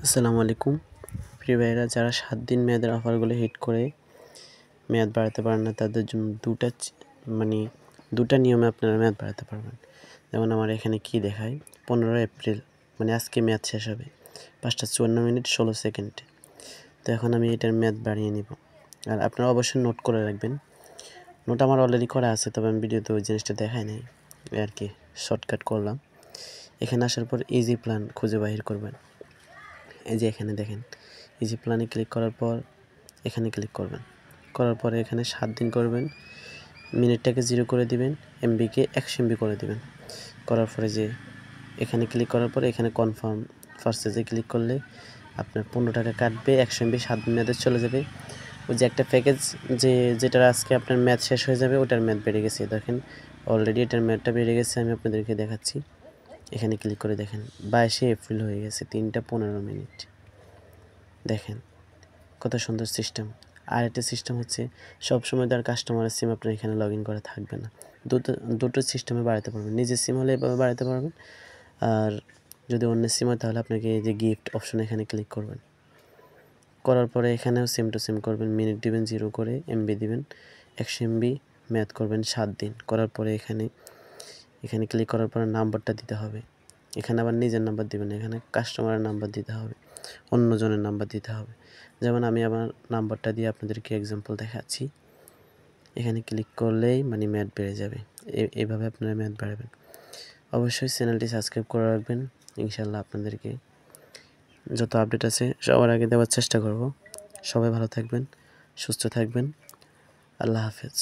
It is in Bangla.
আসসালামু আলাইকুম প্রিয় ভাইয়েরা, যারা 7 দিন মেয়াদের অফারগুলো হিট করে মেয়াদ বাড়াতে পারেন না, তাদের জন্য দুটা নিয়মে আপনারা মেয়াদ বাড়াতে পারবেন। যেমন আমার এখানে কি দেখায়, 15 এপ্রিল মানে আজকে মেয়াদ শেষ হবে 5:54 16 সেকেন্ডে। তো এখন আমি এটার মেয়াদ বাড়িয়ে নিব। আর আপনারা অবশ্যই নোট করে রাখবেন। নোট আমার অলরেডি করা আছে, তবে আমি ভিডিওতে ওই জিনিসটা দেখাই নাই আর কি, শর্টকাট করলাম। এখানে আসার পর ইজি প্ল্যান খুঁজে বাহির করবেন। এই যে এখানে দেখেন, ইজি প্ল্যানে ক্লিক করার পর এখানে ক্লিক করবেন। করার পরে এখানে 7 দিন করবেন, মিনিটটাকে 0 করে দিবেন, এমবিকে 100 এমবি করে দিবেন। করার পরে যে এখানে ক্লিক করার পরে এখানে কনফার্ম ফার্স্টে ক্লিক করলে আপনার 15 টাকা কাটবে, 100 এমবি 7 দিন মেয়াদে চলে যাবে। ওই যে একটা প্যাকেজ যেটার আজকে আপনার মেয়াদ শেষ হয়ে যাবে, ওটার মেয়াদ বেড়ে গেছে। দেখেন অলরেডি এটার মেয়াদটা বেড়ে গেছে, আমি আপনাদেরকে দেখাচ্ছি। এখানে ক্লিক করে দেখেন 22 এপ্রিল হয়ে গেছে 3:15। দেখেন কত সুন্দর সিস্টেম। আর একটা সিস্টেম হচ্ছে, সবসময় তার কাস্টমারের সিম আপনার এখানে লগ ইন করা থাকবে না। দুটো সিস্টেমে বাড়াতে পারবেন। নিজের সিম হলে এভাবে বাড়াতে পারবেন, আর যদি অন্য সিম হয় তাহলে আপনাকে এই যে গিফট অপশন এখানে ক্লিক করবেন। করার পরে এখানেও সেম টু সেম করবেন, মিনিট দিবেন 0 করে, এমবি দিবেন 100 এমবি, মেয়াদ করবেন 7 দিন। করার পরে এখানে ক্লিক করার পরে নাম্বারটা দিতে হবে। এখানে আবার নিজের নাম্বার দিবেন, এখানে কাস্টমারের নাম্বার দিতে হবে, অন্যজনের নাম্বার দিতে হবে। যেমন আমি আমার নাম্বারটা দিয়ে আপনাদেরকে এক্সাম্পল দেখাচ্ছি। এখানে ক্লিক করলেই মেয়াদ বেড়ে যাবে। এইভাবে আপনারা মেয়াদ বাড়াবেন। অবশ্যই চ্যানেলটি সাবস্ক্রাইব করে রাখবেন। ইনশাল্লাহ আপনাদেরকে যত আপডেট আছে সবার আগে দেওয়ার চেষ্টা করব। সবাই ভালো থাকবেন, সুস্থ থাকবেন। আল্লাহ হাফেজ।